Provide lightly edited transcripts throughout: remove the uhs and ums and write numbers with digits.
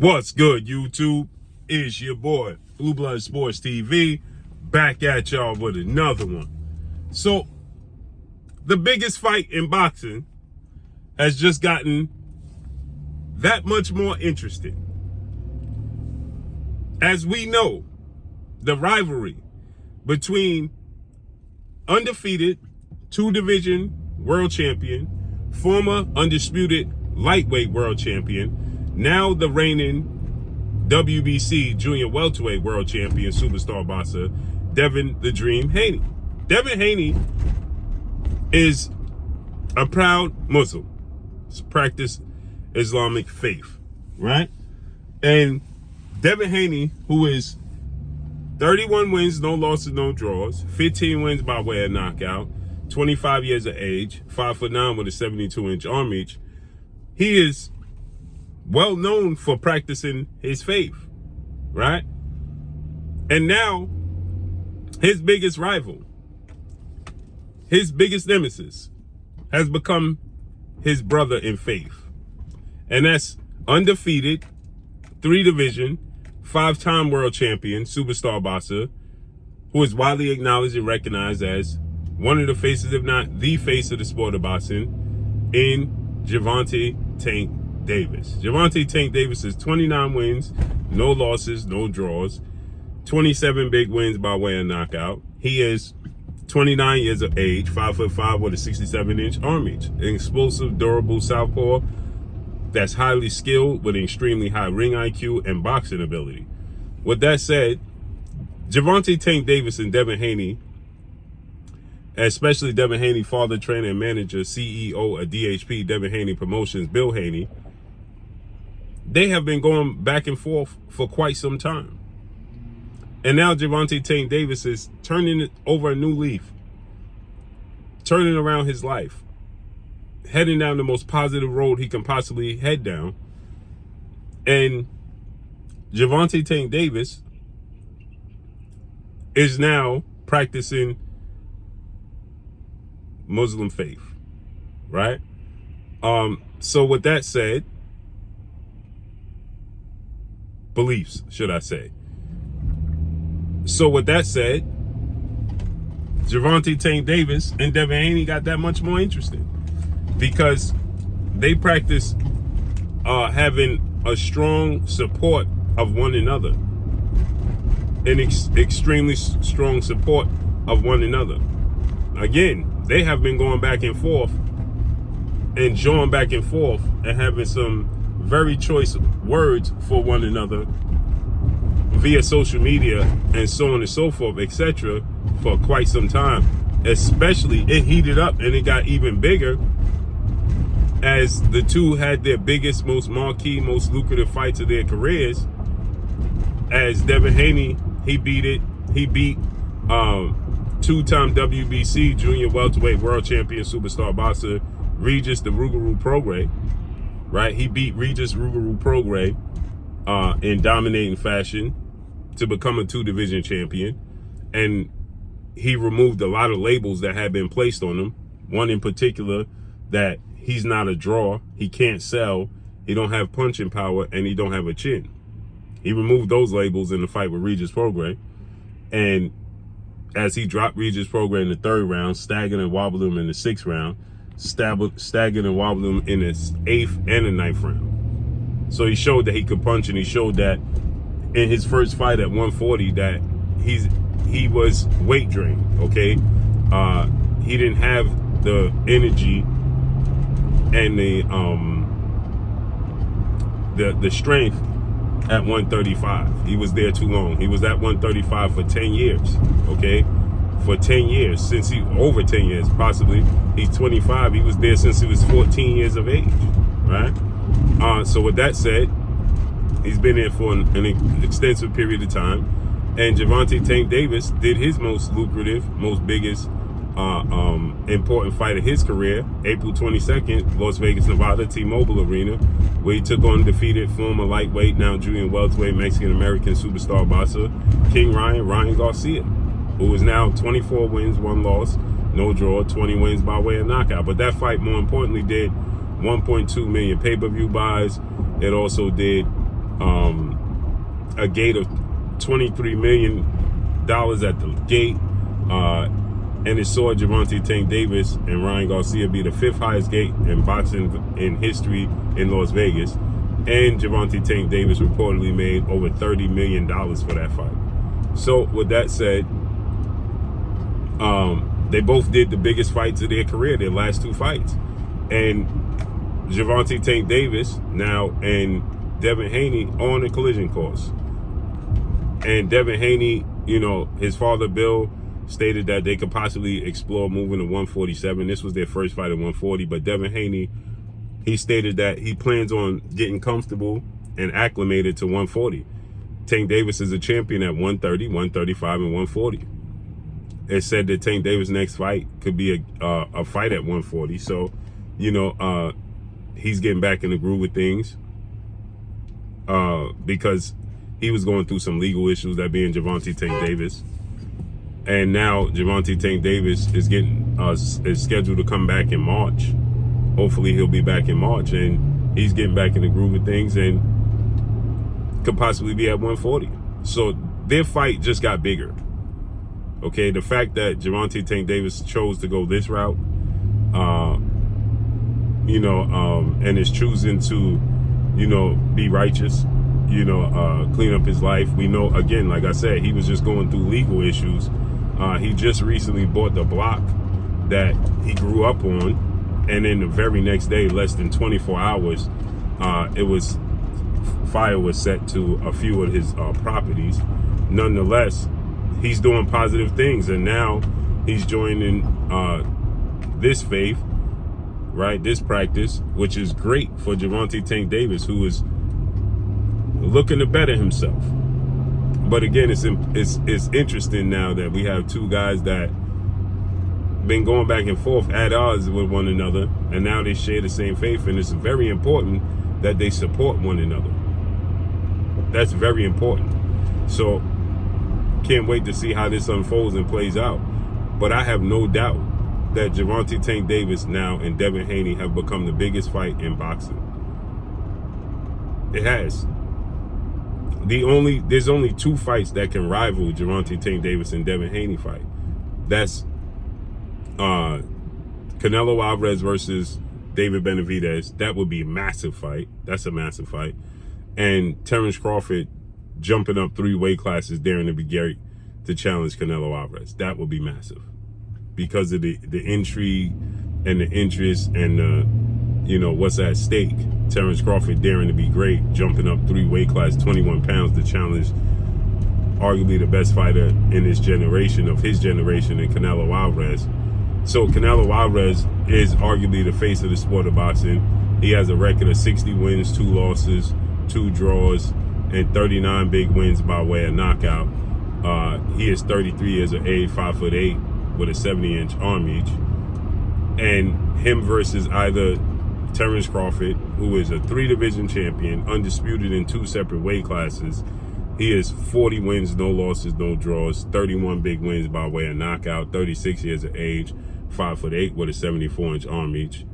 What's good, YouTube? It's your boy, Blue Blood Sports TV, back at y'all with another one. So, the biggest fight in boxing has just gotten that much more interesting. As we know, the rivalry between undefeated two-division world champion, former undisputed lightweight world champion, now the reigning WBC junior welterweight world champion superstar boxer, Devin the Dream Haney. Devin Haney is a proud Muslim, practice Islamic faith, right? And Devin Haney, who is 31 wins, no losses, no draws, 15 wins by way of knockout, 25 years of age, 5'9" with a 72-inch arm reach, he is well known for practicing his faith, right? And now, his biggest rival, his biggest nemesis, has become his brother in faith. And that's undefeated, 3-division, 5-time world champion, superstar boxer, who is widely acknowledged and recognized as one of the faces, if not the face of the sport of boxing, in Gervonta Tank Davis. Gervonta Tank Davis is 29 wins, no losses, no draws, 27 big wins by way of knockout. He is 29 years of age, 5'5" with a 67-inch arm reach, an explosive, durable southpaw that's highly skilled with extremely high ring IQ and boxing ability. With that said, Gervonta Tank Davis and Devin Haney, especially Devin Haney, father, trainer, and manager, CEO of DHP, Devin Haney Promotions, Bill Haney, they have been going back and forth for quite some time. And now Gervonta Tank Davis is turning over a new leaf, turning around his life, heading down the most positive road he can possibly head down. And Gervonta Tank Davis is now practicing Muslim faith, right? So with that said, beliefs, should I say. So with that said, Gervonta Tank Davis and Devin Haney got that much more interesting because they practice having a strong support of one another, an extremely strong support of one another. Again, they have been going back and forth and jawing back and forth and having some very choice words for one another via social media and so on and so forth, etc., for quite some time. Especially, it heated up and it got even bigger as the two had their biggest, most marquee, most lucrative fights of their careers. As Devin Haney, he beat two-time WBC junior welterweight world champion superstar boxer Regis the Rougarou Prograis, right? He beat Regis Rougarou Prograis in dominating fashion to become a two-division champion. And he removed a lot of labels that had been placed on him. One in particular, that he's not a draw, he can't sell, he don't have punching power, and he don't have a chin. He removed those labels in the fight with Regis Prograis. And as he dropped Regis Prograis in the 3rd round, staggered and wobbled him in the 6th round, staggered and wobbled him in the 8th and the 9th round. So he showed that he could punch, and he showed that in his first fight at 140 that he was weight drained, okay? He didn't have the energy and the strength at 135. He was there too long. He was at 135 for 10 years, okay? For 10 years, over 10 years, possibly. He's 25. He was there since he was 14 years of age, right? So with that said, he's been there for an extensive period of time. And Gervonta Tank Davis did his most lucrative, most biggest, important fight of his career, April 22nd, Las Vegas, Nevada, T-Mobile Arena, where he took on defeated former lightweight, now junior welterweight, Mexican-American superstar boxer, King Ryan Garcia, who is now 24 wins, 1 loss, no draw, 20 wins by way of knockout. But that fight, more importantly, did 1.2 million pay-per-view buys. It also did a gate of $23 million at the gate, and it saw Gervonta Tank Davis and Ryan Garcia be the 5th highest gate in boxing in history in Las Vegas. And Gervonta Tank Davis reportedly made over $30 million for that fight. So with that said, they both did the biggest fights of their career, their last 2 fights. And Gervonta Tank Davis now and Devin Haney on a collision course. And Devin Haney, you know, his father Bill stated that they could possibly explore moving to 147. This was their first fight at 140, but Devin Haney, he stated that he plans on getting comfortable and acclimated to 140. Tank Davis is a champion at 130, 135, and 140. It said that Tank Davis' next fight could be a fight at 140. So, you know, he's getting back in the groove with things because he was going through some legal issues, that being Gervonta Tank Davis. And now Gervonta Tank Davis is getting is scheduled to come back in March. Hopefully he'll be back in March, and he's getting back in the groove of things and could possibly be at 140. So their fight just got bigger. Okay, the fact that Gervonta Tank Davis chose to go this route, you know, and is choosing to, you know, be righteous, you know, clean up his life. We know, again, like I said, he was just going through legal issues. He just recently bought the block that he grew up on, and then the very next day, less than 24 hours, fire was set to a few of his properties. Nonetheless, he's doing positive things, and now he's joining this faith, right? This practice, which is great for Gervonta Tank Davis, who is looking to better himself. But again, it's interesting now that we have 2 guys that been going back and forth at odds with one another, and now they share the same faith, and it's very important that they support one another. That's very important. So can't wait to see how this unfolds and plays out. But I have no doubt that Gervonta Tank Davis now and Devin Haney have become the biggest fight in boxing. It has. There's only 2 fights that can rival Gervonta Tank Davis and Devin Haney fight. That's Canelo Alvarez versus David Benavidez. That would be a massive fight. That's a massive fight. And Terrence Crawford jumping up 3 weight classes during the beginning to challenge Canelo Alvarez. That would be massive because of the intrigue and the interest and the, you know, what's at stake. Terrence Crawford daring to be great, jumping up 3 weight class, 21 pounds to challenge arguably the best fighter in his generation, in Canelo Alvarez. So Canelo Alvarez is arguably the face of the sport of boxing. He has a record of 60 wins, 2 losses, 2 draws, and 39 big wins by way of knockout. He is 33 years of age, 5'8", with a 70-inch arm reach. And him versus either Terrence Crawford, who is a 3-division champion, undisputed in 2 separate weight classes. He is 40 wins, no losses, no draws, 31 big wins by way of knockout, 36 years of age, 5'8", with a 74-inch arm reach.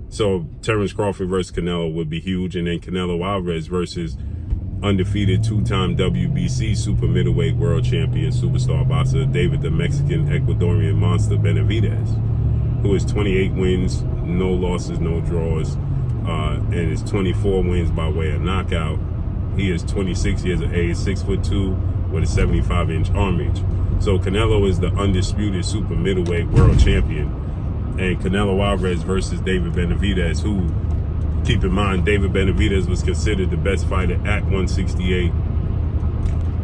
So Terrence Crawford versus Canelo would be huge, and then Canelo Alvarez versus undefeated 2-time WBC super middleweight world champion superstar boxer David the Mexican Ecuadorian monster Benavidez, who is 28 wins, no losses, no draws, and is 24 wins by way of knockout. He is 26 years of age, 6'2", with a 75-inch arm reach. So Canelo is the undisputed super middleweight world champion, and Canelo Alvarez versus David Benavidez, who, keep in mind, David Benavidez was considered the best fighter at 168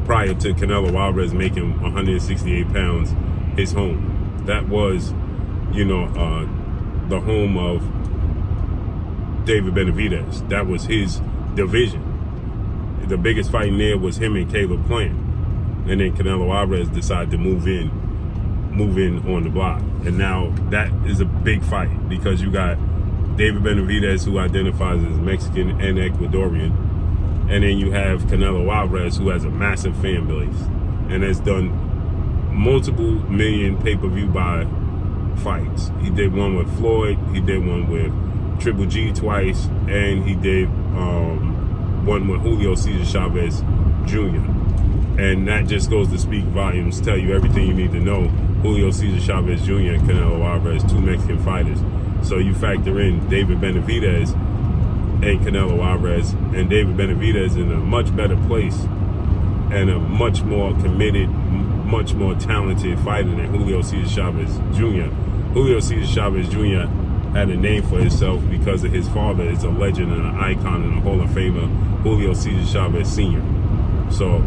prior to Canelo Alvarez making 168 pounds his home. That was, you know, the home of David Benavidez. That was his division. The biggest fight in there was him and Caleb Plant. And then Canelo Alvarez decided to move in on the block. And now that is a big fight because you got David Benavidez, who identifies as Mexican and Ecuadorian. And then you have Canelo Alvarez, who has a massive fan base and has done multiple million pay-per-view buy fights. He did one with Floyd, he did one with Triple G twice, and he did one with Julio Cesar Chavez Jr. And that just goes to speak volumes, tell you everything you need to know. Julio Cesar Chavez Jr. and Canelo Alvarez, two Mexican fighters. So you factor in David Benavidez and Canelo Alvarez, and David Benavidez in a much better place and a much more committed, much more talented fighter than Julio Cesar Chavez Jr. Julio Cesar Chavez Jr. had a name for himself because of his father is a legend and an icon and a Hall of Famer, Julio Cesar Chavez Sr. So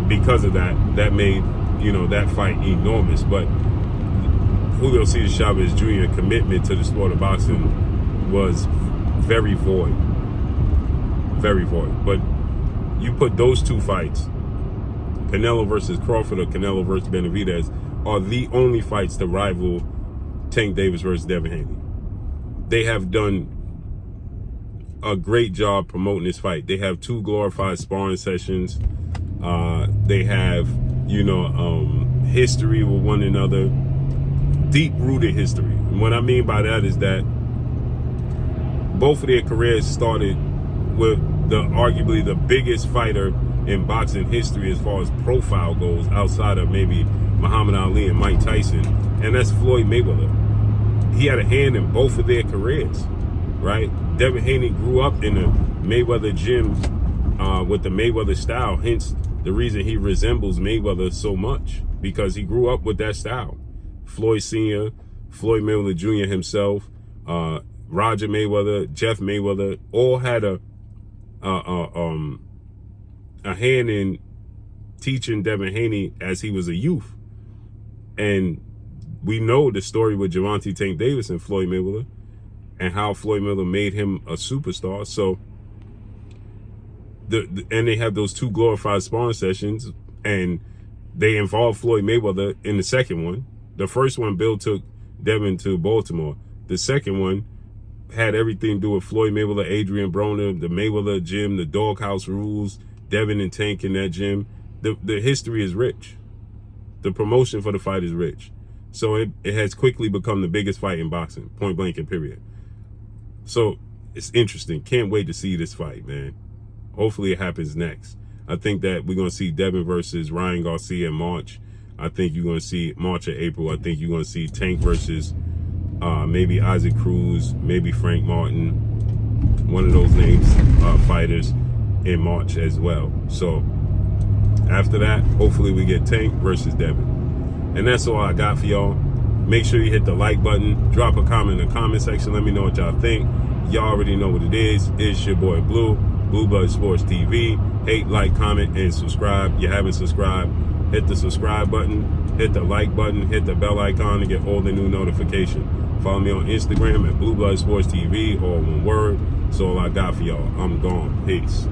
because of that, that made, that fight enormous. But Julio Cesar Chavez Jr. commitment to the sport of boxing was very void. Very void. But you put those two fights, Canelo versus Crawford or Canelo versus Benavidez, are the only fights to rival Tank Davis versus Devin Haney. They have done a great job promoting this fight. They have two glorified sparring sessions. They have, history with one another, deep-rooted history. And what I mean by that is that both of their careers started with arguably the biggest fighter in boxing history as far as profile goes, outside of maybe Muhammad Ali and Mike Tyson, and that's Floyd Mayweather. He had a hand in both of their careers, right? Devin Haney grew up in the Mayweather gym with the Mayweather style, hence the reason he resembles Mayweather so much, because he grew up with that style. Floyd Sr., Floyd Mayweather Jr. himself, Roger Mayweather, Jeff Mayweather, all had a hand in teaching Devin Haney as he was a youth. And we know the story with Gervonta Tank Davis and Floyd Mayweather, and how Floyd Mayweather made him a superstar. So, and they have those two glorified sparring sessions, and they involved Floyd Mayweather in the second one. The first one, Bill took Devin to Baltimore. The second one had everything to do with Floyd Mayweather, Adrian Broner, the Mayweather gym, the doghouse rules, Devin and Tank in that gym. The history is rich. The promotion for the fight is rich. So it has quickly become the biggest fight in boxing, point blank and period. So it's interesting. Can't wait to see this fight, man. Hopefully it happens next. I think that we're going to see Devin versus Ryan Garcia in March. I think you're going to see March or April. I think you're going to see Tank versus maybe Isaac Cruz, maybe Frank Martin, one of those names, fighters in March as well. So after that, hopefully we get Tank versus Devin. And that's all I got for y'all. Make sure you hit the like button. Drop a comment in the comment section. Let me know what y'all think. Y'all already know what it is. It's your boy Blue, Blue Blood Sports TV. Hate, like, comment, and subscribe. You haven't subscribed, hit the subscribe button, hit the like button, hit the bell icon to get all the new notifications. Follow me on Instagram at Blue Blood Sports TV, all one word. That's all I got for y'all. I'm gone. Peace.